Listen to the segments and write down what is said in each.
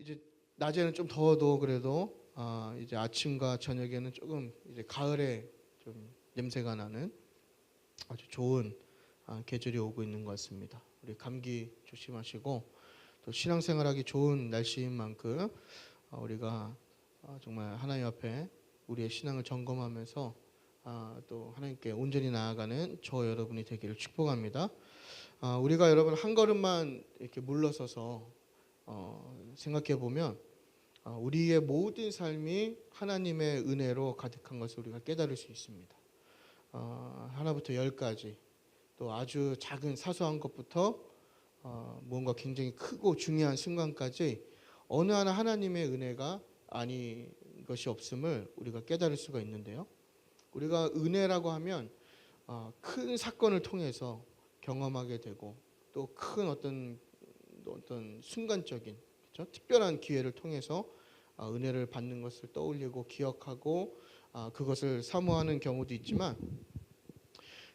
이제 낮에는 좀 더워도 그래도 이제 아침과 저녁에는 조금 이제 가을에 좀 냄새가 나는 아주 좋은 계절이 오고 있는 것 같습니다. 우리 감기 조심하시고 또 신앙생활하기 좋은 날씨인 만큼 우리가 정말 하나님 앞에 우리의 신앙을 점검하면서 또 하나님께 온전히 나아가는 저 여러분이 되기를 축복합니다. 우리가 여러분 한 걸음만 이렇게 물러서서 생각해 보면 우리의 모든 삶이 하나님의 은혜로 가득한 것을 우리가 깨달을 수 있습니다. 하나부터 열까지 또 아주 작은 사소한 것부터 뭔가 굉장히 크고 중요한 순간까지 어느 하나 하나님의 은혜가 아닌 것이 없음을 우리가 깨달을 수가 있는데요. 우리가 은혜라고 하면 큰 사건을 통해서 경험하게 되고 또 큰 어떤 순간적인 그렇죠? 특별한 기회를 통해서 은혜를 받는 것을 떠올리고 기억하고 그것을 사모하는 경우도 있지만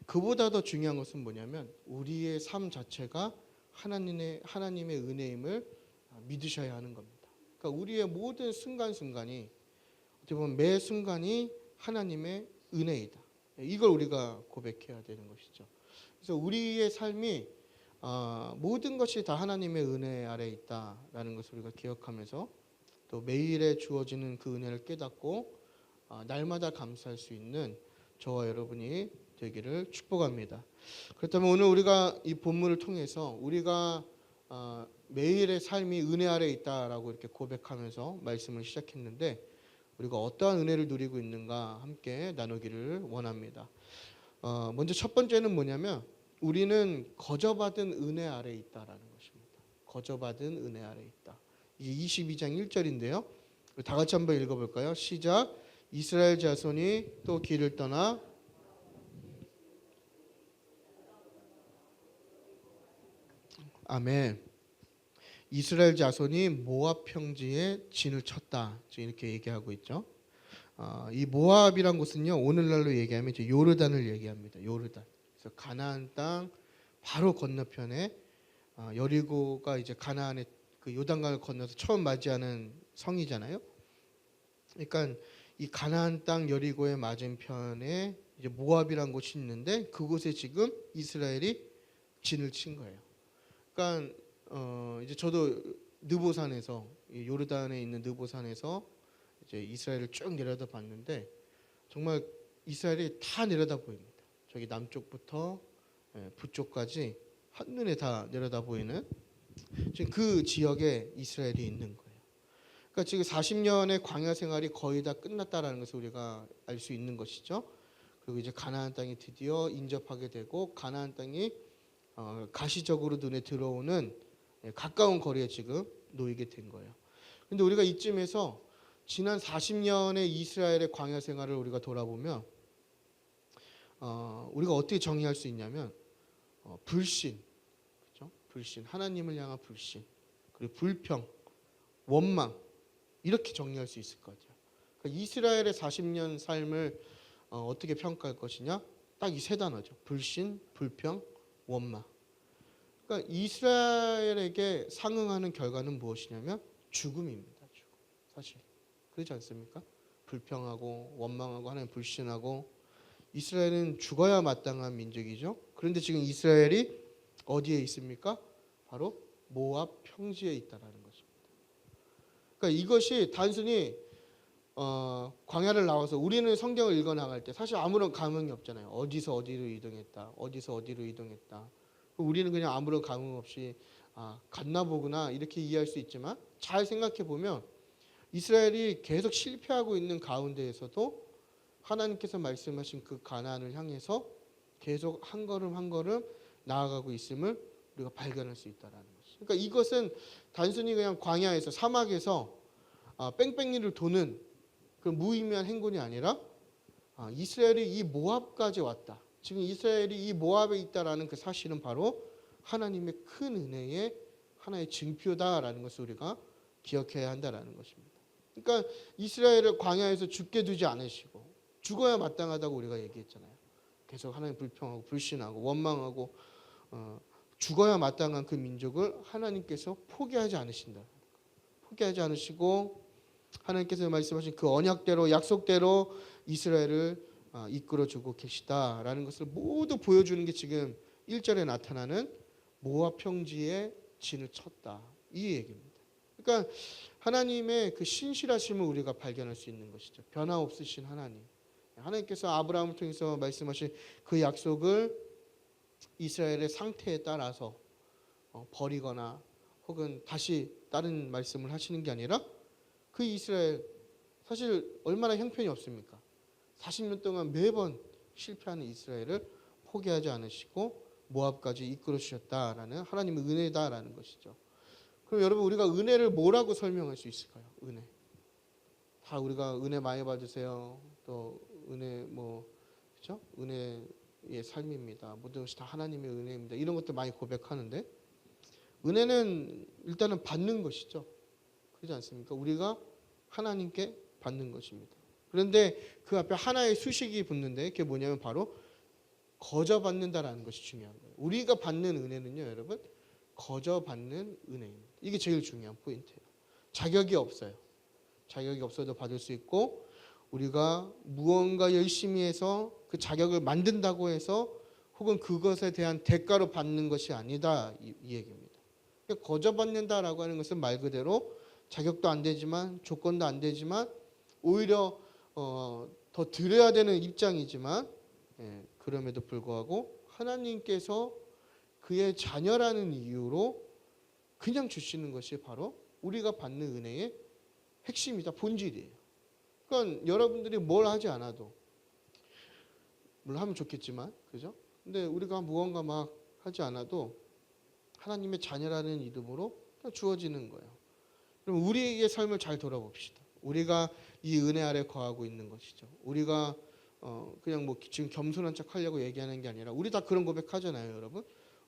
그보다 더 중요한 것은 뭐냐면 우리의 삶 자체가 하나님의 은혜임을 믿으셔야 하는 겁니다. 그러니까 우리의 모든 순간순간이 어떻게 보면 매 순간이 하나님의 은혜이다. 이걸 우리가 고백해야 되는 것이죠. 그래서 우리의 삶이 모든 것이 다 하나님의 은혜 아래에 있다라는 것을 우리가 기억하면서 또 매일에 주어지는 그 은혜를 깨닫고 날마다 감사할 수 있는 저와 여러분이 되기를 축복합니다. 그렇다면 오늘 우리가 이 본문을 통해서 우리가 매일의 삶이 은혜 아래에 있다라고 이렇게 고백하면서 말씀을 시작했는데 우리가 어떠한 은혜를 누리고 있는가 함께 나누기를 원합니다. 먼저 첫 번째는 뭐냐면 우리는 거저받은 은혜 아래에 있다라는 것입니다. 거저받은 은혜 아래에 있다. 이게 22장 1절인데요. 다 같이 한번 읽어볼까요? 시작. 이스라엘 자손이 또 길을 떠나 아멘. 이스라엘 자손이 모압 평지에 진을 쳤다. 이렇게 얘기하고 있죠. 이 모압이란 곳은요 오늘날로 얘기하면 이제 요르단을 얘기합니다. 요르단. 그래서 가나안 땅 바로 건너편에 여리고가 이제 가나안의 그 요단강을 건너서 처음 맞이하는 성이잖아요. 그러니까 이 가나안 땅 여리고의 맞은편에 이제 모압이란 곳이 있는데 그곳에 지금 이스라엘이 진을 친 거예요. 그러니까 이제 저도 느보산에서 요르단에 있는 느보산에서 이제 이스라엘을 쭉 내려다 봤는데 정말 이스라엘이 다 내려다 보입니다. 저기 남쪽부터 북쪽까지 한눈에 다 내려다 보이는 지금 그 지역에 이스라엘이 있는 거예요. 그러니까 지금 40년의 광야 생활이 거의 다 끝났다라는 것을 우리가 알 수 있는 것이죠. 그리고 이제 가나안 땅이 드디어 인접하게 되고 가나안 땅이 가시적으로 눈에 들어오는 가까운 거리에 지금 놓이게 된 거예요. 그런데 우리가 이쯤에서 지난 40년의 이스라엘의 광야 생활을 우리가 돌아보면 우리가 어떻게 정의할 수 있냐면 불신, 그렇죠? 불신, 하나님을 향한 불신, 그리고 불평, 원망 이렇게 정리할 수 있을 것 같아요. 그러니까 이스라엘의 40년 삶을 어떻게 평가할 것이냐? 딱 이 세 단어죠. 불신, 불평, 원망. 그러니까 이스라엘에게 상응하는 결과는 무엇이냐면 죽음입니다. 죽음. 사실 그렇지 않습니까? 불평하고 원망하고 하나님 불신하고 이스라엘은 죽어야 마땅한 민족이죠. 그런데 지금 이스라엘이 어디에 있습니까? 바로 모압 평지에 있다라는 것입니다. 그러니까 이것이 단순히 광야를 나와서 우리는 성경을 읽어 나갈 때 사실 아무런 감흥이 없잖아요. 어디서 어디로 이동했다. 어디서 어디로 이동했다. 우리는 그냥 아무런 감흥 없이 갔나 보구나 이렇게 이해할 수 있지만 잘 생각해 보면 이스라엘이 계속 실패하고 있는 가운데에서도 하나님께서 말씀하신 그 가나안을 향해서 계속 한 걸음 한 걸음 나아가고 있음을 우리가 발견할 수 있다라는 것이죠. 그러니까 이것은 단순히 그냥 광야에서 사막에서 뺑뺑이를 도는 그 무의미한 행군이 아니라 이스라엘이 이 모압까지 왔다. 지금 이스라엘이 이 모압에 있다라는 그 사실은 바로 하나님의 큰 은혜의 하나의 증표다라는 것을 우리가 기억해야 한다라는 것입니다. 그러니까 이스라엘을 광야에서 죽게 두지 않으시고 죽어야 마땅하다고 우리가 얘기했잖아요. 계속 하나님 불평하고 불신하고 원망하고 죽어야 마땅한 그 민족을 하나님께서 포기하지 않으신다. 포기하지 않으시고 하나님께서 말씀하신 그 언약대로 약속대로 이스라엘을 이끌어주고 계시다라는 것을 모두 보여주는 게 지금 1절에 나타나는 모압 평지에 진을 쳤다 이 얘기입니다. 그러니까 하나님의 그 신실하심을 우리가 발견할 수 있는 것이죠. 변화없으신 하나님. 하나님께서 아브라함을 통해서 말씀하신 그 약속을 이스라엘의 상태에 따라서 버리거나 혹은 다시 다른 말씀을 하시는 게 아니라 그 이스라엘 사실 얼마나 형편이 없습니까? 40년 동안 매번 실패하는 이스라엘을 포기하지 않으시고 모압까지 이끌어 주셨다라는 하나님의 은혜다라는 것이죠. 그럼 여러분 우리가 은혜를 뭐라고 설명할 수 있을까요? 은혜. 다 우리가 은혜 많이 받으세요. 또 은혜 그렇죠? 은혜의 삶입니다. 모든 것이 다 하나님의 은혜입니다. 이런 것들 많이 고백하는데 은혜는 일단은 받는 것이죠. 그렇지 않습니까? 우리가 하나님께 받는 것입니다. 그런데 그 앞에 하나의 수식이 붙는데 그게 뭐냐면 바로 거저 받는다라는 것이 중요한 거예요. 우리가 받는 은혜는요, 여러분, 거저 받는 은혜입니다. 이게 제일 중요한 포인트예요. 자격이 없어요. 자격이 없어도 받을 수 있고 우리가 무언가 열심히 해서 그 자격을 만든다고 해서 혹은 그것에 대한 대가로 받는 것이 아니다 이 얘기입니다. 그러니까 거저 받는다라고 하는 것은 말 그대로 자격도 안 되지만 조건도 안 되지만 오히려 더 드려야 되는 입장이지만 그럼에도 불구하고 하나님께서 그의 자녀라는 이유로 그냥 주시는 것이 바로 우리가 받는 은혜의 핵심이다. 본질이에요. 그러니까 여러분들이 뭘 하지 않아도 물론 하면 좋겠지만 그죠? 근데 우리가 무언가 막 하지 않아도 하나님의 자녀라는 이름으로 그냥 주어지는 거예요. 그럼 우리의 삶을 잘 돌아봅시다. 우리가 이 은혜 아래 거하고 있는 것이죠. 우리가 그냥 지금 겸손한 척 하려고 얘기하는 게 아니라 우리 다 그런 고백하잖아요, 여러분.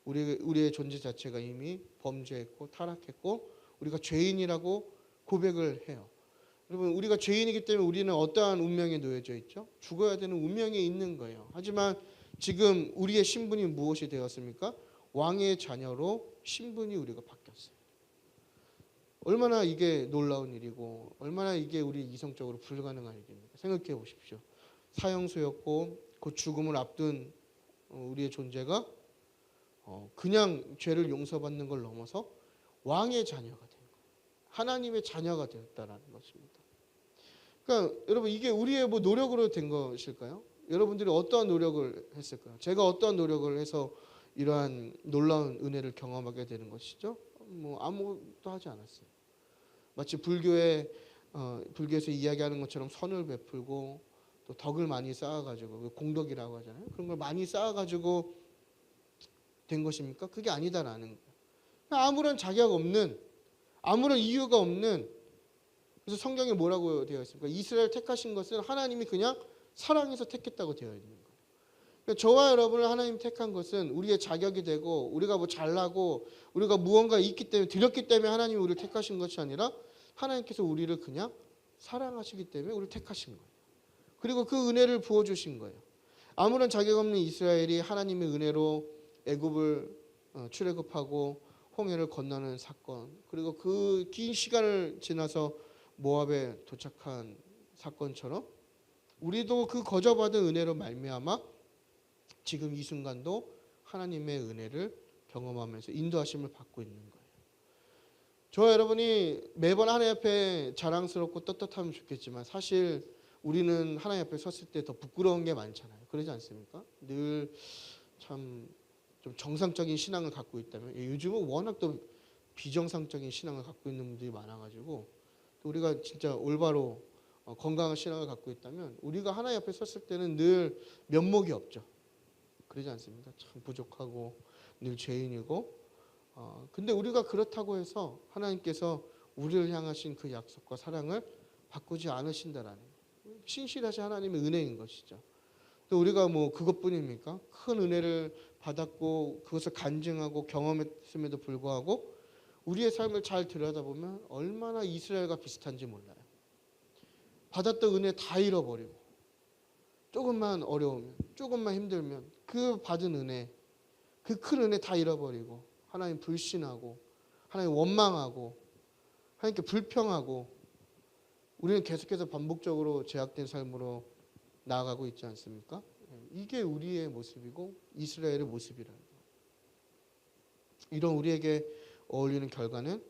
우리의 존재 자체가 이미 범죄했고 타락했고 우리가 죄인이라고 고백을 해요. 여러분 우리가 죄인이기 때문에 우리는 어떠한 운명에 놓여져 있죠? 죽어야 되는 운명에 있는 거예요. 하지만 지금 우리의 신분이 무엇이 되었습니까? 왕의 자녀로 신분이 우리가 바뀌었어요. 얼마나 이게 놀라운 일이고 얼마나 이게 우리 이성적으로 불가능한 일입니까? 생각해 보십시오. 사형수였고 곧 죽음을 앞둔 우리의 존재가 그냥 죄를 용서받는 걸 넘어서 왕의 자녀가 된 거예요. 하나님의 자녀가 되었다라는 것입니다. 그러니까 여러분 이게 우리의 노력으로 된 것일까요? 여러분들이 어떠한 노력을 했을까요? 제가 어떠한 노력을 해서 이러한 놀라운 은혜를 경험하게 되는 것이죠? 아무것도 하지 않았어요. 마치 불교에서 이야기하는 것처럼 선을 베풀고 또 덕을 많이 쌓아가지고 공덕이라고 하잖아요. 그런 걸 많이 쌓아가지고 된 것입니까? 그게 아니다라는 거예요. 아무런 자격 없는 아무런 이유가 없는 그래서 성경에 뭐라고 되어 있습니까? 이스라엘 택하신 것은 하나님이 그냥 사랑해서 택했다고 되어 있는 거예요. 그러니까 저와 여러분을 하나님 택한 것은 우리의 자격이 되고 우리가 잘나고 우리가 무언가 있기 때문에 드렸기 때문에 하나님이 우리를 택하신 것이 아니라 하나님께서 우리를 그냥 사랑하시기 때문에 우리를 택하신 거예요. 그리고 그 은혜를 부어주신 거예요. 아무런 자격 없는 이스라엘이 하나님의 은혜로 애굽을 출애굽하고 홍해를 건너는 사건 그리고 그 긴 시간을 지나서 모압에 도착한 사건처럼 우리도 그 거저받은 은혜로 말미암아 지금 이 순간도 하나님의 은혜를 경험하면서 인도하심을 받고 있는 거예요. 저와 여러분이 매번 하나님 앞에 자랑스럽고 떳떳하면 좋겠지만 사실 우리는 하나님 앞에 섰을 때 더 부끄러운 게 많잖아요. 그러지 않습니까? 늘 참 좀 정상적인 신앙을 갖고 있다면 요즘은 워낙 또 비정상적인 신앙을 갖고 있는 분들이 많아가지고 또 우리가 진짜 올바로 건강한 신앙을 갖고 있다면 우리가 하나님 앞에 섰을 때는 늘 면목이 없죠. 그러지 않습니까? 참 부족하고 늘 죄인이고 근데 우리가 그렇다고 해서 하나님께서 우리를 향하신 그 약속과 사랑을 바꾸지 않으신다라는 신실하신 하나님의 은혜인 것이죠. 또 우리가 그것뿐입니까? 큰 은혜를 받았고 그것을 간증하고 경험했음에도 불구하고 우리의 삶을 잘 들여다보면 얼마나 이스라엘과 비슷한지 몰라요. 받았던 은혜 다 잃어버리고 조금만 어려우면 조금만 힘들면 그 받은 은혜 그 큰 은혜 다 잃어버리고 하나님 불신하고 하나님 원망하고 하나님께 불평하고 우리는 계속해서 반복적으로 죄악된 삶으로 나아가고 있지 않습니까? 이게 우리의 모습이고 이스라엘의 모습이라는 거예요. 이런 우리에게 어울리는 결과는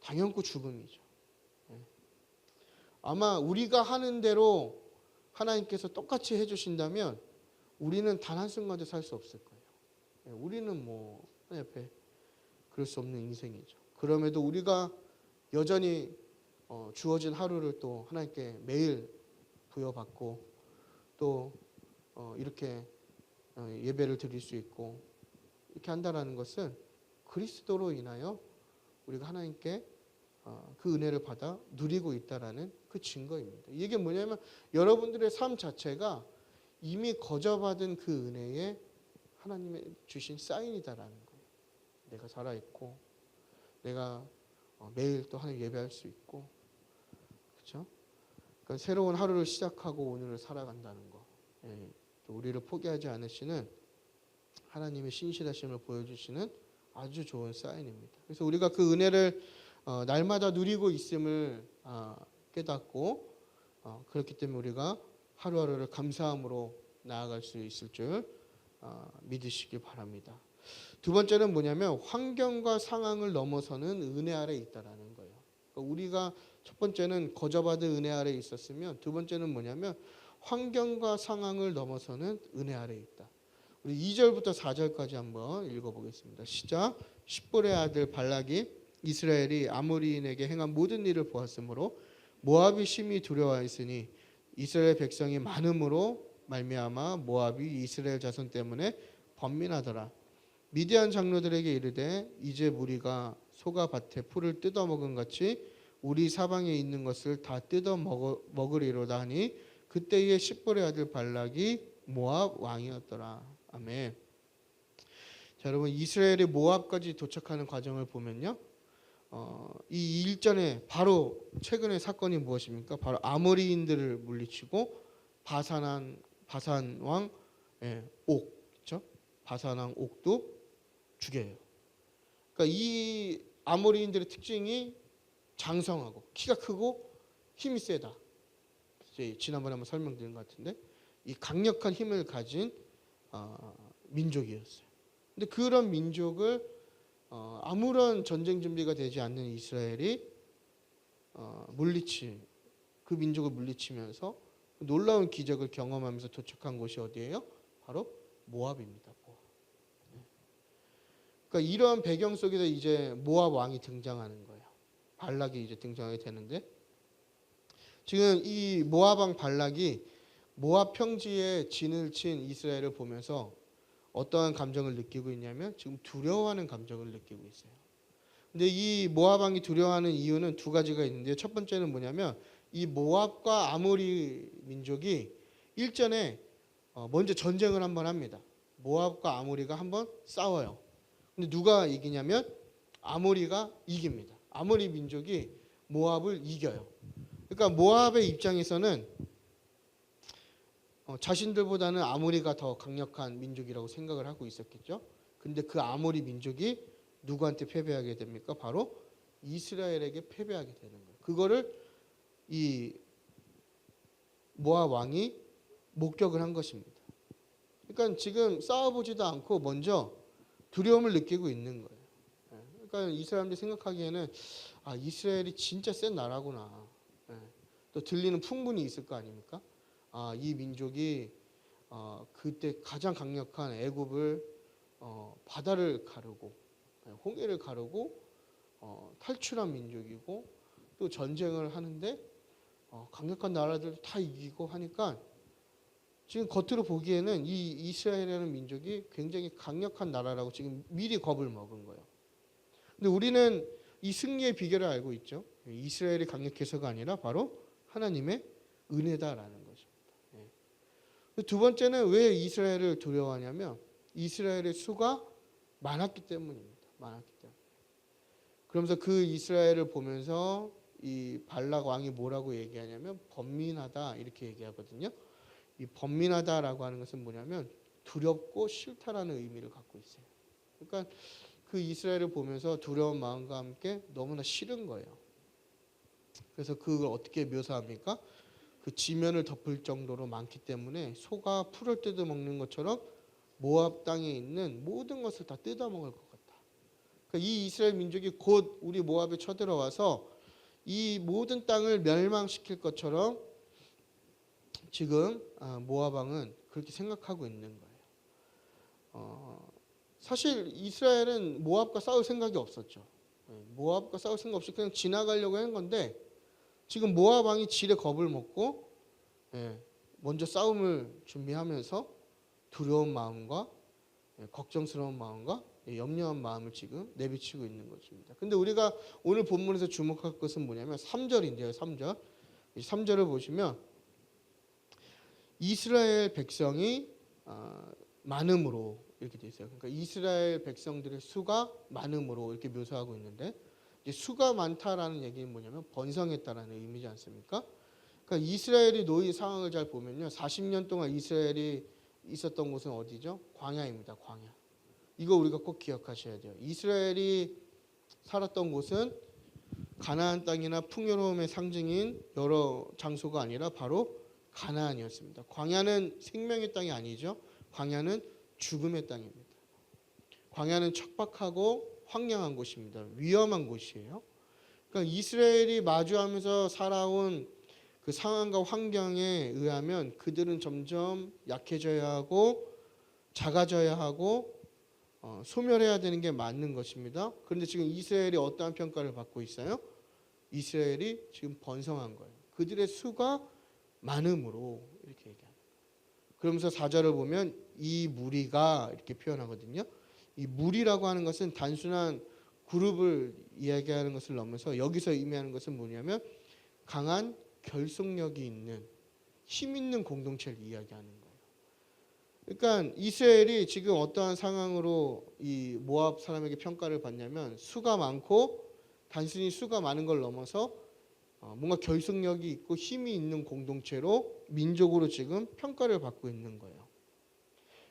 당연코 죽음이죠. 아마 우리가 하는 대로 하나님께서 똑같이 해주신다면 우리는 단 한순간도 살 수 없을 거예요. 우리는 뭐 하나님 앞에 그럴 수 없는 인생이죠. 그럼에도 우리가 여전히 주어진 하루를 또 하나님께 매일 부여받고 또 이렇게 예배를 드릴 수 있고 이렇게 한다라는 것은 그리스도로 인하여 우리가 하나님께 그 은혜를 받아 누리고 있다라는 그 증거입니다. 이게 뭐냐면 여러분들의 삶 자체가 이미 거저받은 그 은혜에 하나님의 주신 사인이다라는 거예요. 내가 살아있고 내가 매일 또 하나님 예배할 수 있고, 그렇죠? 그러니까 새로운 하루를 시작하고 오늘을 살아간다는 거, 또 우리를 포기하지 않으시는 하나님의 신실하심을 보여주시는 아주 좋은 사인입니다. 그래서 우리가 그 은혜를 날마다 누리고 있음을 깨닫고 그렇기 때문에 우리가 하루하루를 감사함으로 나아갈 수 있을 줄 믿으시기 바랍니다. 두 번째는 뭐냐면 환경과 상황을 넘어서는 은혜 아래 있다라는 거예요. 그러니까 우리가 첫 번째는 거저받은 은혜 아래 있었으면 두 번째는 뭐냐면 환경과 상황을 넘어서는 은혜 아래 있다. 우리 2절부터 4절까지 한번 읽어보겠습니다. 시작. 십볼의 아들 발락이 이스라엘이 아모리인에게 행한 모든 일을 보았으므로 모압이 심히 두려워하였으니 이스라엘 백성이 많음으로 말미암아 모압이 이스라엘 자손 때문에 번민하더라. 미디안 장로들에게 이르되 이제 무리가 소가 밭에 풀을 뜯어먹은 같이 우리 사방에 있는 것을 다 뜯어먹으리로다 하니 그때에 십볼의 아들 발락이 모압 왕이었더라. 아멘. 자, 여러분 이스라엘이 모압까지 도착하는 과정을 보면요, 이 일전에 바로 최근의 사건이 무엇입니까? 바로 아모리인들을 물리치고 바산 왕 옥, 그렇죠? 바산 왕 옥도 죽여요. 그러니까 이 아모리인들의 특징이 장성하고 키가 크고 힘이 세다. 이제 지난번에 한번 설명드린 것 같은데 이 강력한 힘을 가진 민족이었어요. 근데 그런 민족을 아무런 전쟁 준비가 되지 않는 이스라엘이 그 민족을 물리치면서 놀라운 기적을 경험하면서 도착한 곳이 어디예요? 바로 모압입니다. 모압. 그러니까 이런 배경 속에서 이제 모압 왕이 등장하는 거예요. 발락이 이제 등장하게 되는데 지금 이 모압 왕 발락이 모압 평지에 진을 친 이스라엘을 보면서 어떠한 감정을 느끼고 있냐면 지금 두려워하는 감정을 느끼고 있어요. 근데 이 모압 왕이 두려워하는 이유는 두 가지가 있는데요. 첫 번째는 뭐냐면 이 모압과 아모리 민족이 일전에 먼저 전쟁을 한번 합니다. 모압과 아모리가 한번 싸워요. 근데 누가 이기냐면 아모리가 이깁니다. 아모리 민족이 모압을 이겨요. 그러니까 모압의 입장에서는 자신들보다는 아모리가 더 강력한 민족이라고 생각을 하고 있었겠죠. 근데 그 아모리 민족이 누구한테 패배하게 됩니까? 바로 이스라엘에게 패배하게 되는 거예요. 그거를 이 모압 왕이 목격을 한 것입니다. 그러니까 지금 싸워보지도 않고 먼저 두려움을 느끼고 있는 거예요. 그러니까 이 사람들이 생각하기에는 이스라엘이 진짜 센 나라구나. 또 들리는 풍문이 있을 거 아닙니까? 이 민족이 그때 가장 강력한 애굽을 바다를 가르고 홍해를 가르고 탈출한 민족이고 또 전쟁을 하는데 강력한 나라들 다 이기고 하니까 지금 겉으로 보기에는 이 이스라엘이라는 민족이 굉장히 강력한 나라라고 지금 미리 겁을 먹은 거예요. 근데 우리는 이 승리의 비결을 알고 있죠. 이스라엘이 강력해서가 아니라 바로 하나님의 은혜다라는 것입니다. 두 번째는 왜 이스라엘을 두려워하냐면 이스라엘의 수가 많았기 때문입니다. 많았기 때문에. 그러면서 그 이스라엘을 보면서 이 발락 왕이 뭐라고 얘기하냐면 번민하다 이렇게 얘기하거든요. 이 번민하다라고 하는 것은 뭐냐면 두렵고 싫다라는 의미를 갖고 있어요. 그러니까 그 이스라엘을 보면서 두려운 마음과 함께 너무나 싫은 거예요. 그래서 그걸 어떻게 묘사합니까? 그 지면을 덮을 정도로 많기 때문에 소가 풀을 뜯어먹는 것처럼 모압 땅에 있는 모든 것을 다 뜯어먹을 것 같다. 그러니까 이 이스라엘 민족이 곧 우리 모압에 쳐들어와서 이 모든 땅을 멸망시킬 것처럼 지금 모압 왕은 그렇게 생각하고 있는 거예요. 사실 이스라엘은 모압과 싸울 생각이 없었죠. 모압과 싸울 생각 없이 그냥 지나가려고 한 건데 지금 모압 왕이 지레 겁을 먹고 먼저 싸움을 준비하면서 두려운 마음과 걱정스러운 마음과 염려한 마음을 지금 내비치고 있는 것입니다. 근데 우리가 오늘 본문에서 주목할 것은 뭐냐면 3절인데요. 3절. 이 3절을 보시면 이스라엘 백성이 많음으로 이렇게 돼 있어요. 그러니까 이스라엘 백성들의 수가 많음으로 이렇게 묘사하고 있는데 이제 수가 많다라는 얘기는 뭐냐면 번성했다라는 의미지 않습니까? 그러니까 이스라엘이 놓인 상황을 잘 보면요. 40년 동안 이스라엘이 있었던 곳은 어디죠? 광야입니다. 광야. 이거 우리가 꼭 기억하셔야 돼요. 이스라엘이 살았던 곳은 가나안 땅이나 풍요로움의 상징인 여러 장소가 아니라 바로 가나안이었습니다. 광야는 생명의 땅이 아니죠. 광야는 죽음의 땅입니다. 광야는 척박하고 황량한 곳입니다. 위험한 곳이에요. 그러니까 이스라엘이 마주하면서 살아온 그 상황과 환경에 의하면 그들은 점점 약해져야 하고 작아져야 하고 소멸해야 되는 게 맞는 것입니다. 그런데 지금 이스라엘이 어떠한 평가를 받고 있어요? 이스라엘이 지금 번성한 거예요. 그들의 수가 많음으로 이렇게 얘기합니다. 그러면서 4절을 보면 이 무리가 이렇게 표현하거든요. 이 무리라고 하는 것은 단순한 그룹을 이야기하는 것을 넘어서 여기서 의미하는 것은 뭐냐면 강한 결속력이 있는 힘 있는 공동체를 이야기하는 거예요. 그러니까 이스라엘이 지금 어떠한 상황으로 이 모압 사람에게 평가를 받냐면 수가 많고 단순히 수가 많은 걸 넘어서 뭔가 결속력이 있고 힘이 있는 공동체로 민족으로 지금 평가를 받고 있는 거예요.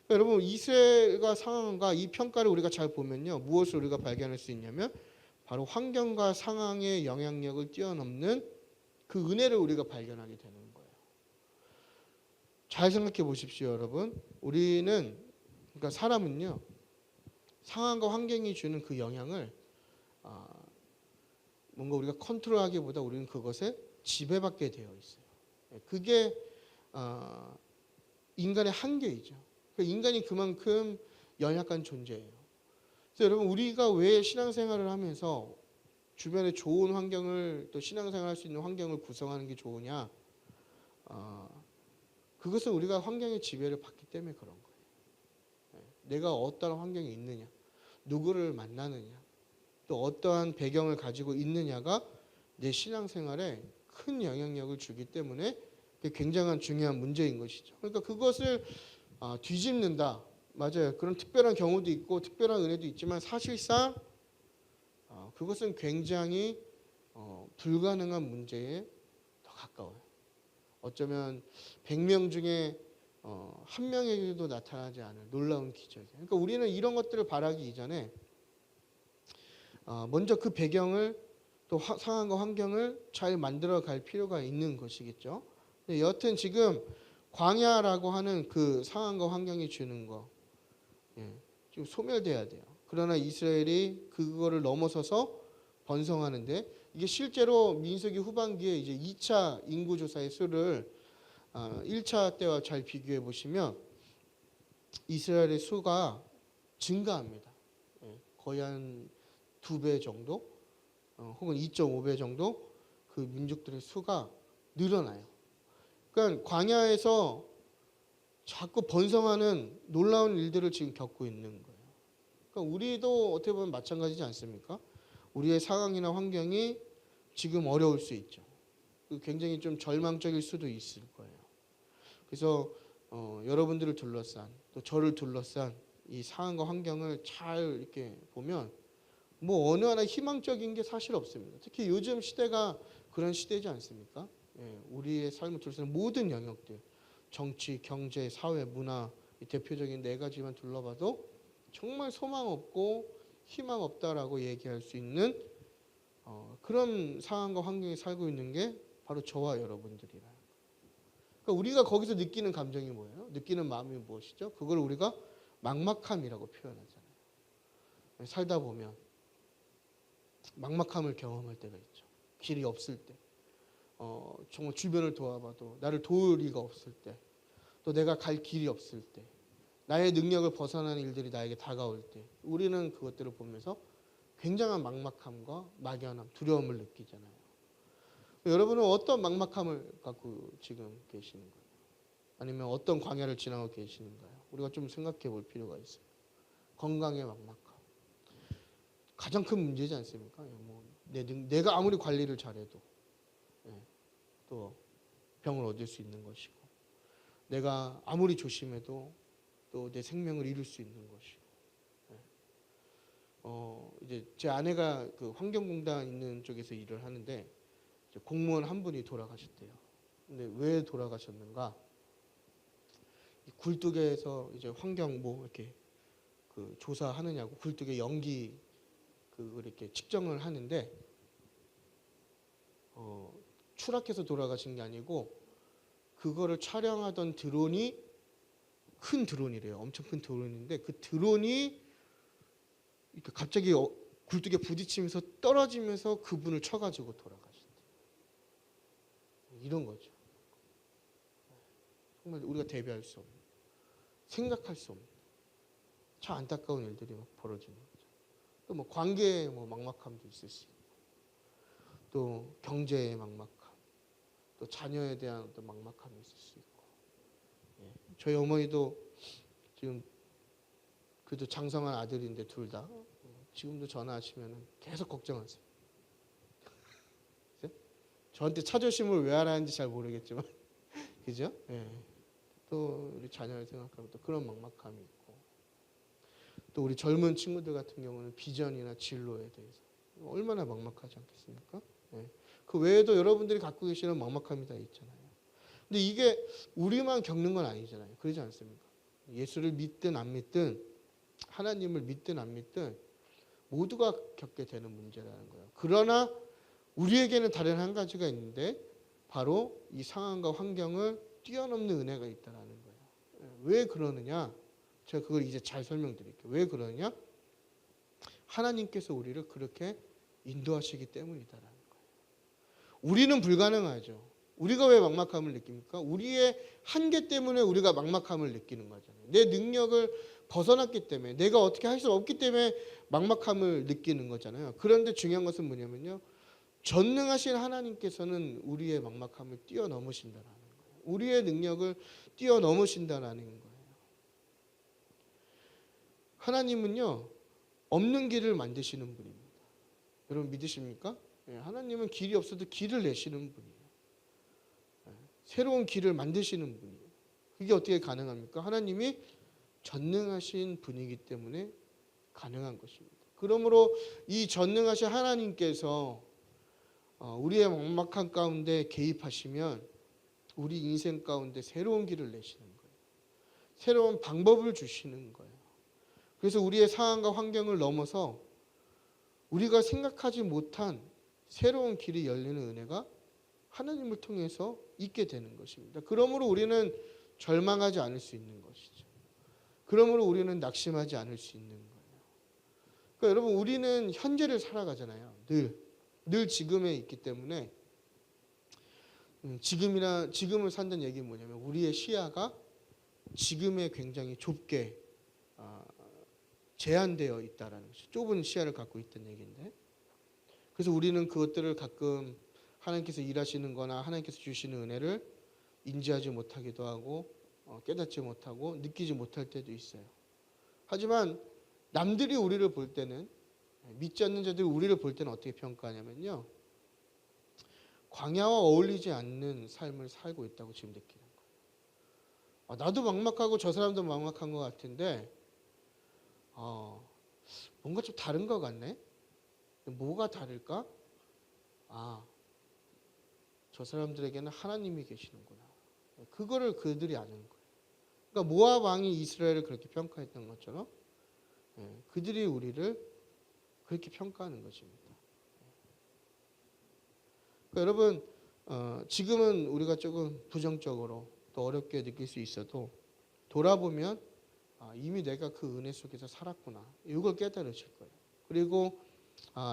그러니까 여러분 이스라엘과 상황과 이 평가를 우리가 잘 보면요. 무엇을 우리가 발견할 수 있냐면 바로 환경과 상황의 영향력을 뛰어넘는 그 은혜를 우리가 발견하게 되는 거예요. 잘 생각해 보십시오, 여러분. 우리는 그러니까 사람은요. 상황과 환경이 주는 그 영향을 뭔가 우리가 컨트롤하기보다 우리는 그것에 지배받게 되어 있어요. 그게 인간의 한계이죠. 인간이 그만큼 연약한 존재예요. 그래서 여러분 우리가 왜 신앙생활을 하면서 주변에 좋은 환경을 또 신앙생활할 수 있는 환경을 구성하는 게 좋으냐? 그것은 우리가 환경의 지배를 받기 때문에 그런 거예요. 내가 어떠한 환경에 있느냐, 누구를 만나느냐, 또 어떠한 배경을 가지고 있느냐가 내 신앙생활에 큰 영향력을 주기 때문에 굉장한 중요한 문제인 것이죠. 그러니까 그것을 뒤집는다. 맞아요. 그런 특별한 경우도 있고 특별한 은혜도 있지만 사실상 그것은 굉장히 불가능한 문제에 더 가까워요. 어쩌면 100명 중에 한 명에게도 나타나지 않을 놀라운 기적이에요. 그러니까 우리는 이런 것들을 바라기 이전에 먼저 그 배경을 또 상황과 환경을 잘 만들어 갈 필요가 있는 것이겠죠. 여하튼 지금 광야라고 하는 그 상황과 환경이 주는 거 지금 소멸돼야 돼요. 그러나 이스라엘이 그거를 넘어서서 번성하는데 이게 실제로 민수기 후반기에 이제 2차 인구조사의 수를 1차 때와 잘 비교해 보시면 이스라엘의 수가 증가합니다. 거의 한 2배 정도 혹은 2.5배 정도 그 민족들의 수가 늘어나요. 그러니까 광야에서 자꾸 번성하는 놀라운 일들을 지금 겪고 있는 거예요. 그러니까 우리도 어떻게 보면 마찬가지지 않습니까? 우리의 상황이나 환경이 지금 어려울 수 있죠. 굉장히 좀 절망적일 수도 있을 거예요. 그래서 여러분들을 둘러싼 또 저를 둘러싼 이 상황과 환경을 잘 이렇게 보면 뭐 어느 하나 희망적인 게 사실 없습니다. 특히 요즘 시대가 그런 시대지 않습니까? 우리의 삶을 둘러싼 모든 영역들, 정치, 경제, 사회, 문화 이 대표적인 4가지만 둘러봐도 정말 소망 없고 희망 없다라고 얘기할 수 있는 그런 상황과 환경에 살고 있는 게 바로 저와 여러분들이라. 그러니까 우리가 거기서 느끼는 감정이 뭐예요? 느끼는 마음이 무엇이죠? 그걸 우리가 막막함이라고 표현하잖아요. 살다 보면 막막함을 경험할 때가 있죠. 길이 없을 때, 정말 주변을 도와봐도 나를 도울 리가 없을 때, 또 내가 갈 길이 없을 때, 나의 능력을 벗어나는 일들이 나에게 다가올 때, 우리는 그것들을 보면서 굉장한 막막함과 막연함, 두려움을 느끼잖아요. 여러분은 어떤 막막함을 갖고 지금 계시는 거예요? 아니면 어떤 광야를 지나고 계시는가요? 우리가 좀 생각해 볼 필요가 있어요. 건강의 막막함. 가장 큰 문제지 않습니까? 내가 아무리 관리를 잘해도 또 병을 얻을 수 있는 것이고, 내가 아무리 조심해도 또 내 생명을 잃을 수 있는 것이고, 이제 제 아내가 그 환경공단 있는 쪽에서 일을 하는데 이제 공무원 한 분이 돌아가셨대요. 근데 왜 돌아가셨는가? 이 굴뚝에서 이제 환경 뭐 이렇게 그 조사하느냐고 굴뚝에 연기 그 이렇게 측정을 하는데 추락해서 돌아가신 게 아니고 그거를 촬영하던 드론이 큰 드론이래요. 엄청 큰 드론인데 그 드론이 이렇게 갑자기 굴뚝에 부딪히면서 떨어지면서 그분을 쳐가지고 돌아가셨대요. 이런 거죠. 정말 우리가 대비할 수 없는, 생각할 수 없는 참 안타까운 일들이 막 벌어지는 거죠. 또 뭐 관계의 뭐 막막함도 있을 수 있고, 또 경제의 막막함, 또 자녀에 대한 어떤 막막함이 있을 수 있고. 저희 어머니도 지금 그래도 장성한 아들인데 둘 다 지금도 전화하시면 계속 걱정하세요. 저한테 차조심을 왜 하라는지 잘 모르겠지만 그죠? 또 우리 자녀를 생각하면 또 그런 막막함이 있고, 또 우리 젊은 친구들 같은 경우는 비전이나 진로에 대해서 얼마나 막막하지 않겠습니까? 그 외에도 여러분들이 갖고 계시는 막막함이 다 있잖아요. 근데 이게 우리만 겪는 건 아니잖아요. 그러지 않습니까? 예수를 믿든 안 믿든, 하나님을 믿든 안 믿든 모두가 겪게 되는 문제라는 거예요. 그러나 우리에게는 다른 한 가지가 있는데 바로 이 상황과 환경을 뛰어넘는 은혜가 있다는 거예요. 왜 그러느냐? 제가 그걸 이제 잘 설명드릴게요. 왜 그러느냐? 하나님께서 우리를 그렇게 인도하시기 때문이다라는 거예요. 우리는 불가능하죠. 우리가 왜 막막함을 느낍니까? 우리의 한계 때문에 우리가 막막함을 느끼는 거잖아요. 내 능력을 벗어났기 때문에, 내가 어떻게 할 수 없기 때문에 막막함을 느끼는 거잖아요. 그런데 중요한 것은 뭐냐면요, 전능하신 하나님께서는 우리의 막막함을 뛰어넘으신다라는 거예요. 우리의 능력을 뛰어넘으신다라는 거예요. 하나님은요, 없는 길을 만드시는 분입니다. 여러분 믿으십니까? 하나님은 길이 없어도 길을 내시는 분이에요. 새로운 길을 만드시는 분이에요. 그게 어떻게 가능합니까? 하나님이 전능하신 분이기 때문에 가능한 것입니다. 그러므로 이 전능하신 하나님께서 우리의 막막한 가운데 개입하시면 우리 인생 가운데 새로운 길을 내시는 거예요. 새로운 방법을 주시는 거예요. 그래서 우리의 상황과 환경을 넘어서 우리가 생각하지 못한 새로운 길이 열리는 은혜가 하나님을 통해서 있게 되는 것입니다. 그러므로 우리는 절망하지 않을 수 있는 것이죠. 그러므로 우리는 낙심하지 않을 수 있는 거예요. 그러니까 여러분, 우리는 현재를 살아가잖아요. 늘 지금에 있기 때문에 지금을 산다는 얘기는 뭐냐면 우리의 시야가 지금에 굉장히 좁게 제한되어 있다라는 것이죠. 좁은 시야를 갖고 있다는 얘기인데, 그래서 우리는 그것들을 가끔 하나님께서 일하시는 거나 하나님께서 주시는 은혜를 인지하지 못하기도 하고 깨닫지 못하고 느끼지 못할 때도 있어요. 하지만 남들이 우리를 볼 때는, 믿지 않는 자들이 우리를 볼 때는 어떻게 평가하냐면요, 광야와 어울리지 않는 삶을 살고 있다고 지금 느끼는 거예요. 나도 막막하고 저 사람도 막막한 것 같은데 뭔가 좀 다른 것 같네. 뭐가 다를까? 저 사람들에게는 하나님이 계시는구나. 그거를 그들이 아는 거예요. 그러니까 모압 왕이 이스라엘을 그렇게 평가했던 것처럼 그들이 우리를 그렇게 평가하는 것입니다. 그러니까 여러분 지금은 우리가 조금 부정적으로 또 어렵게 느낄 수 있어도 돌아보면 이미 내가 그 은혜 속에서 살았구나. 이걸 깨달으실 거예요. 그리고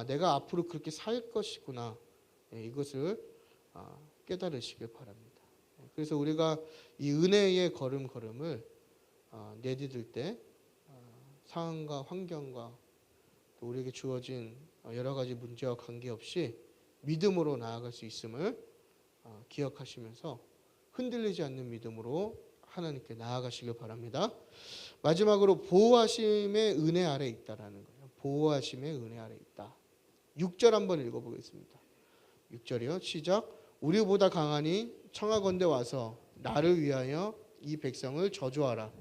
내가 앞으로 그렇게 살 것이구나. 이것을 깨달으시길 바랍니다. 그래서 우리가 이 은혜의 걸음을 내디딜 때 상황과 환경과 또 우리에게 주어진 여러 가지 문제와 관계없이 믿음으로 나아갈 수 있음을 기억하시면서 흔들리지 않는 믿음으로 하나님께 나아가시길 바랍니다. 마지막으로 보호하심의 은혜 아래 있다라는 거예요. 보호하심의 은혜 아래 있다. 6절 한번 읽어보겠습니다. 6절이요. 시작. 우리보다 강하니 청하건대 와서 나를 위하여 이 백성을 저주하라.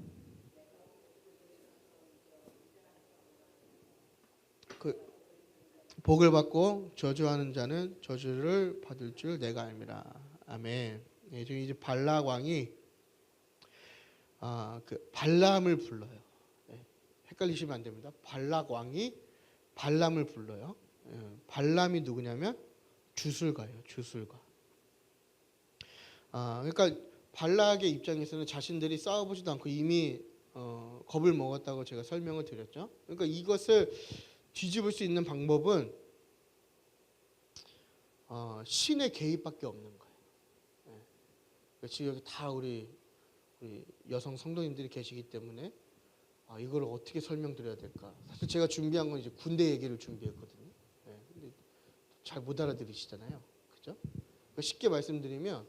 그 복을 받고 저주하는 자는 저주를 받을 줄 내가 알미라. 아멘. 지금 이제 발락 왕이 그 발람을 불러요. 헷갈리시면 안 됩니다. 발락 왕이 발람을 불러요. 발람이 누구냐면 주술가예요. 주술가. 그러니까 발락의 입장에서는 자신들이 싸워보지도 않고 이미 겁을 먹었다고 제가 설명을 드렸죠. 그러니까 이것을 뒤집을 수 있는 방법은 신의 개입밖에 없는 거예요. 지금 여기 다 우리 여성 성도님들이 계시기 때문에 이걸 어떻게 설명드려야 될까? 사실 제가 준비한 건 이제 군대 얘기를 준비했거든요. 근데 잘 못 알아들으시잖아요, 그죠? 그러니까 쉽게 말씀드리면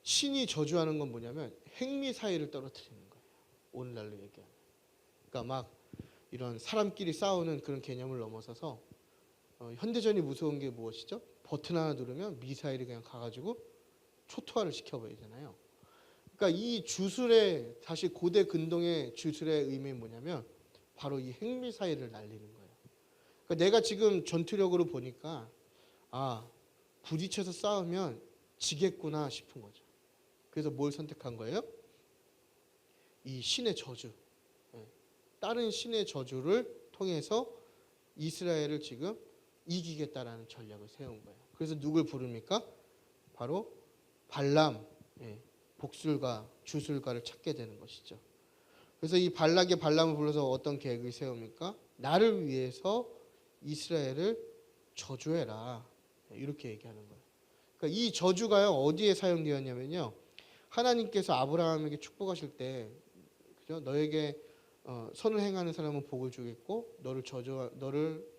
신이 저주하는 건 뭐냐면 행미사의를 떨어뜨리는 거예요. 오늘날로 얘기하면. 그러니까 막 이런 사람끼리 싸우는 그런 개념을 넘어서서 현대전이 무서운 게 무엇이죠? 버튼 하나 누르면 미사일이 그냥 가가지고 초토화를 시켜버리잖아요. 그러니까 이 주술의 다시 고대 근동의 주술의 의미는 뭐냐면 바로 이 핵미사일을 날리는 거예요. 그러니까 내가 지금 전투력으로 보니까 부딪혀서 싸우면 지겠구나 싶은 거죠. 그래서 뭘 선택한 거예요? 이 신의 저주, 다른 신의 저주를 통해서 이스라엘을 지금 이기겠다라는 전략을 세운 거예요. 그래서 누굴 부릅니까? 바로 발람, 복술가, 주술가를 찾게 되는 것이죠. 그래서 이 발락의 발람을 불러서 어떤 계획을 세웁니까? 나를 위해서 이스라엘을 저주해라. 이렇게 얘기하는 거예요. 그러니까 이 저주가요 어디에 사용되었냐면요, 하나님께서 아브라함에게 축복하실 때, 그죠? 너에게 선을 행하는 사람은 복을 주겠고 너를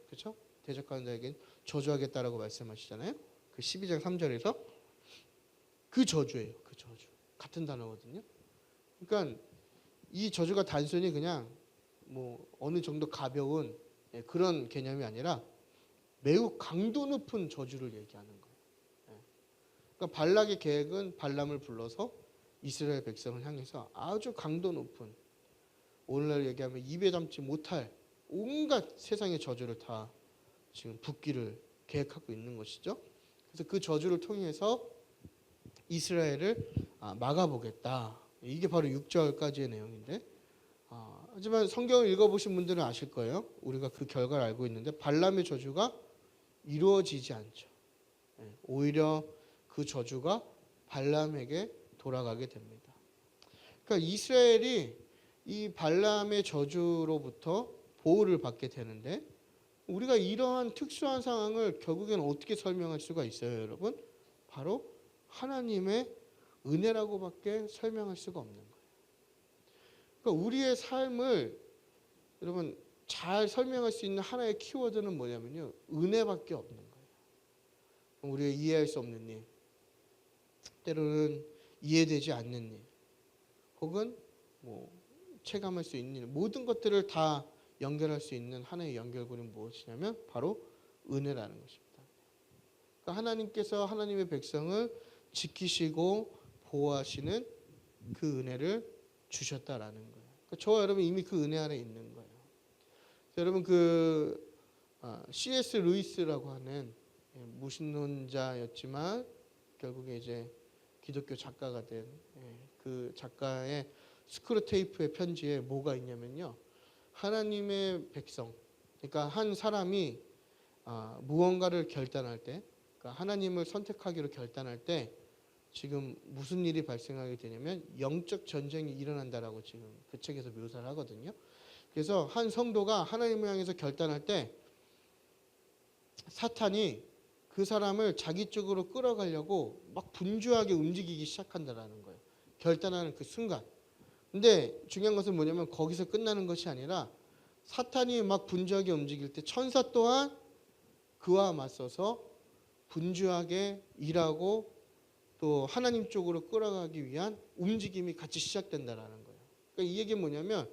그렇죠? 대적하는 자에겐 저주하겠다라고 말씀하시잖아요. 그 12장 3절에서 그 저주예요. 그 저주. 같은 단어거든요. 그러니까 이 저주가 단순히 그냥 뭐 어느 정도 가벼운 그런 개념이 아니라 매우 강도 높은 저주를 얘기하는 거예요. 그러니까 발락의 계획은 발람을 불러서 이스라엘 백성을 향해서 아주 강도 높은, 오늘날 얘기하면 입에 담지 못할 온갖 세상의 저주를 다 지금 붓기를 계획하고 있는 것이죠. 그래서 그 저주를 통해서 이스라엘을 막아보겠다. 이게 바로 6절까지의 내용인데, 하지만 성경을 읽어보신 분들은 아실 거예요. 우리가 그 결과를 알고 있는데 발람의 저주가 이루어지지 않죠. 오히려 그 저주가 발람에게 돌아가게 됩니다. 그러니까 이스라엘이 이 발람의 저주로부터 보호를 받게 되는데, 우리가 이러한 특수한 상황을 결국에는 어떻게 설명할 수가 있어요, 여러분? 바로 하나님의 은혜라고밖에 설명할 수가 없는 거예요. 그러니까 우리의 삶을 여러분 잘 설명할 수 있는 하나의 키워드는 뭐냐면요, 은혜밖에 없는 거예요. 우리가 이해할 수 없는 일, 때로는 이해되지 않는 일, 혹은 뭐 체감할 수 있는 일, 모든 것들을 다 연결할 수 있는 하나의 연결고리는 무엇이냐면 바로 은혜라는 것입니다. 그러니까 하나님께서 하나님의 백성을 지키시고 보호하시는 그 은혜를 주셨다라는 거예요. 그러니까 저와 여러분 이미 그 은혜 안에 있는 거예요. 여러분 그 C.S. 루이스라고 하는 무신론자였지만 결국에 이제 기독교 작가가 된 그 작가의 스크루테이프의 편지에 뭐가 있냐면요, 하나님의 백성, 그러니까 한 사람이 무언가를 결단할 때, 그러니까 하나님을 선택하기로 결단할 때 지금 무슨 일이 발생하게 되냐면 영적 전쟁이 일어난다라고 지금 그 책에서 묘사를 하거든요. 그래서 한 성도가 하나님을 향해서 결단할 때 사탄이 그 사람을 자기 쪽으로 끌어가려고 막 분주하게 움직이기 시작한다라는 거예요. 결단하는 그 순간. 근데 중요한 것은 뭐냐면 거기서 끝나는 것이 아니라 사탄이 막 분주하게 움직일 때 천사 또한 그와 맞서서 분주하게 일하고 또 하나님 쪽으로 끌어가기 위한 움직임이 같이 시작된다라는 거예요. 그러니까 이 얘기는 뭐냐면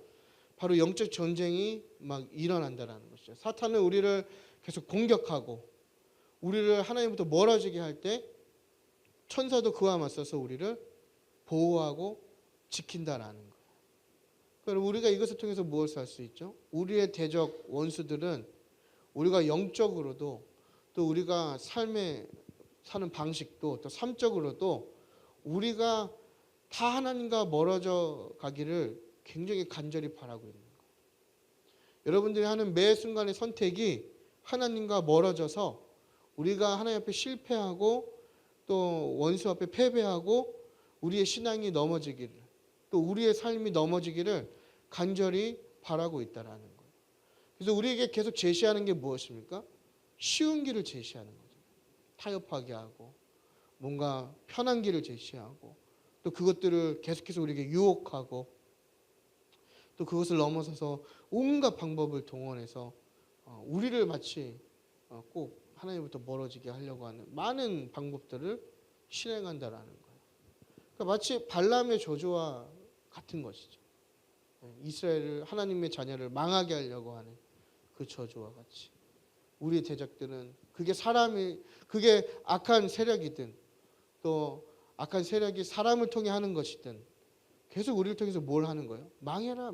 바로 영적 전쟁이 막 일어난다라는 것이죠. 사탄은 우리를 계속 공격하고 우리를 하나님부터 멀어지게 할 때 천사도 그와 맞서서 우리를 보호하고 지킨다라는 거예요. 그럼 우리가 이것을 통해서 무엇을 할 수 있죠? 우리의 대적 원수들은 우리가 영적으로도 또 우리가 삶에 사는 방식도 또 삶적으로도 우리가 다 하나님과 멀어져 가기를 굉장히 간절히 바라고 있는 거예요. 여러분들이 하는 매 순간의 선택이 하나님과 멀어져서 우리가 하나님 앞에 실패하고 또 원수 앞에 패배하고 우리의 신앙이 넘어지기를 또 우리의 삶이 넘어지기를 간절히 바라고 있다라는 거예요. 그래서 우리에게 계속 제시하는 게 무엇입니까? 쉬운 길을 제시하는 거죠. 타협하게 하고 뭔가 편한 길을 제시하고 또 그것들을 계속해서 우리에게 유혹하고 또 그것을 넘어서서 온갖 방법을 동원해서 우리를 마치 꼭 하나님부터 멀어지게 하려고 하는 많은 방법들을 실행한다라는 거예요. 그러니까 마치 발람의 저주와 같은 것이죠. 이스라엘을 하나님의 자녀를 망하게 하려고 하는 그 저주와 같이 우리의 대적들은 그게 악한 세력이든 또 악한 세력이 사람을 통해 하는 것이든 계속 우리를 통해서 뭘 하는 거예요? 망해라.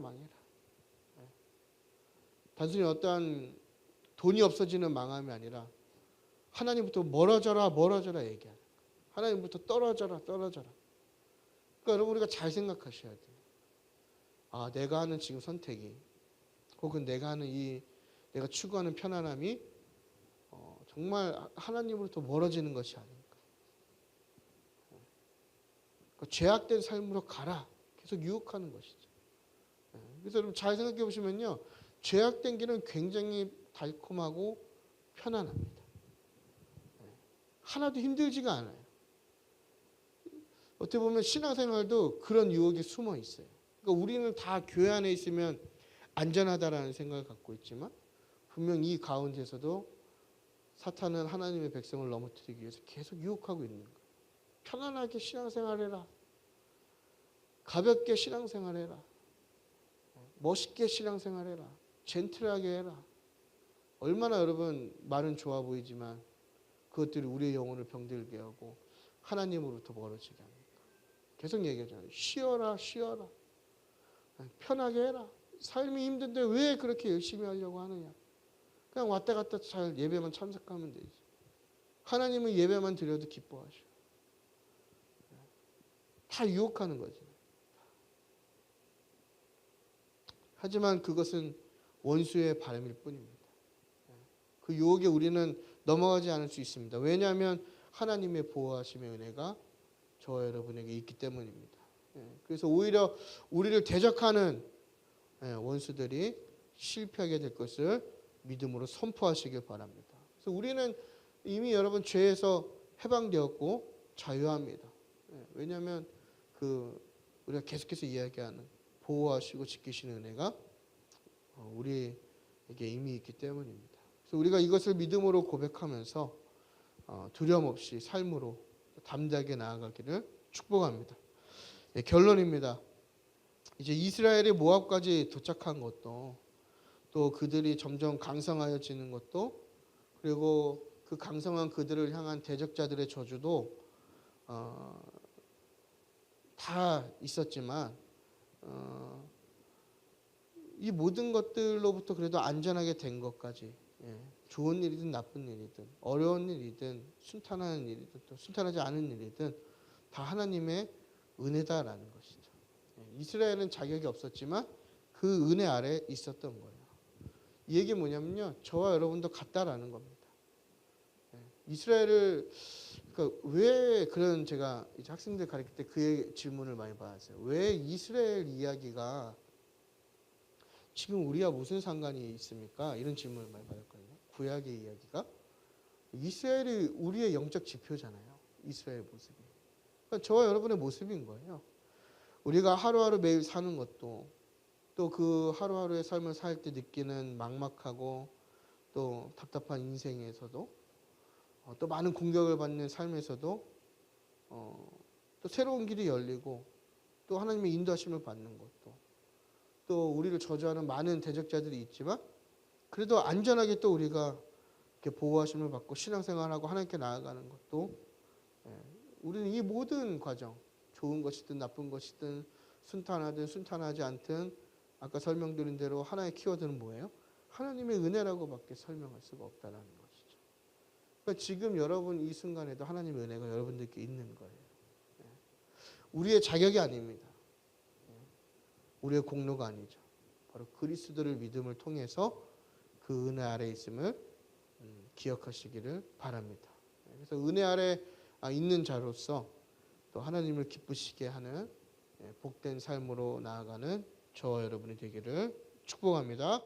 단순히 어떠한 돈이 없어지는 망함이 아니라 하나님부터 멀어져라 얘기하는 거예요. 하나님부터 떨어져라. 그러니까 여러분 우리가 잘 생각하셔야 돼요. 내가 하는 지금 선택이 혹은 내가 하는 내가 추구하는 편안함이 정말 하나님으로부터 멀어지는 것이 아닐까. 그러니까 죄악된 삶으로 가라. 계속 유혹하는 것이죠. 그래서 여러분 잘 생각해 보시면요. 죄악된 길은 굉장히 달콤하고 편안합니다. 하나도 힘들지가 않아요. 어떻게 보면 신앙생활도 그런 유혹이 숨어 있어요. 그러니까 우리는 다 교회 안에 있으면 안전하다라는 생각을 갖고 있지만 분명 이 가운데서도 사탄은 하나님의 백성을 넘어뜨리기 위해서 계속 유혹하고 있는 거예요. 편안하게 신앙생활해라. 가볍게 신앙생활해라. 멋있게 신앙생활해라. 젠틀하게 해라. 얼마나 여러분 말은 좋아 보이지만 그것들이 우리의 영혼을 병들게 하고 하나님으로부터 멀어지게 합니다. 계속 얘기하잖아요. 쉬어라. 편하게 해라. 삶이 힘든데 왜 그렇게 열심히 하려고 하느냐. 그냥 왔다 갔다 잘 예배만 참석하면 되지. 하나님은 예배만 드려도 기뻐하셔. 다 유혹하는 거지. 하지만 그것은 원수의 바람일 뿐입니다. 그 유혹에 우리는 넘어가지 않을 수 있습니다. 왜냐하면 하나님의 보호하심의 은혜가 저와 여러분에게 있기 때문입니다. 그래서 오히려 우리를 대적하는 원수들이 실패하게 될 것을 믿음으로 선포하시길 바랍니다. 그래서 우리는 이미 여러분 죄에서 해방되었고 자유합니다. 왜냐하면 우리가 계속해서 이야기하는 보호하시고 지키시는 은혜가 우리에게 이미 있기 때문입니다. 그래서 우리가 이것을 믿음으로 고백하면서 두려움 없이 삶으로 담대하게 나아가기를 축복합니다. 결론입니다. 이제 이스라엘이 모압까지 도착한 것도 또 그들이 점점 강성하여지는 것도 그리고 그 강성한 그들을 향한 대적자들의 저주도 다 있었지만 이 모든 것들로부터 그래도 안전하게 된 것까지 좋은 일이든 나쁜 일이든 어려운 일이든 순탄한 일이든 또 순탄하지 않은 일이든 다 하나님의 은혜다라는 것이죠. 이스라엘은 자격이 없었지만 그 은혜 아래 있었던 거예요. 이 얘기 뭐냐면요. 저와 여러분도 같다라는 겁니다. 이스라엘을 그러니까 왜 그런 제가 이제 학생들 가르칠 때 그 질문을 많이 받았어요. 왜 이스라엘 이야기가 지금 우리와 무슨 상관이 있습니까? 이런 질문을 많이 받았거든요. 구약의 이야기가 이스라엘이 우리의 영적 지표잖아요. 이스라엘 모습이. 그러니까 저와 여러분의 모습인 거예요. 우리가 하루하루 매일 사는 것도 또 그 하루하루의 삶을 살 때 느끼는 막막하고 또 답답한 인생에서도 또 많은 공격을 받는 삶에서도 또 새로운 길이 열리고 또 하나님의 인도하심을 받는 것도 또 우리를 저주하는 많은 대적자들이 있지만 그래도 안전하게 또 우리가 이렇게 보호하심을 받고 신앙생활하고 하나님께 나아가는 것도 우리는 이 모든 과정 좋은 것이든 나쁜 것이든 순탄하든 순탄하지 않든 아까 설명드린 대로 하나의 키워드는 뭐예요? 하나님의 은혜라고밖에 설명할 수가 없다는 것이죠. 그러니까 지금 여러분 이 순간에도 하나님의 은혜가 여러분들께 있는 거예요. 우리의 자격이 아닙니다. 우리의 공로가 아니죠. 바로 그리스도를 믿음을 통해서 그 은혜 아래 있음을 기억하시기를 바랍니다. 그래서 은혜 아래 있는 자로서 또 하나님을 기쁘시게 하는 복된 삶으로 나아가는 저와 여러분이 되기를 축복합니다.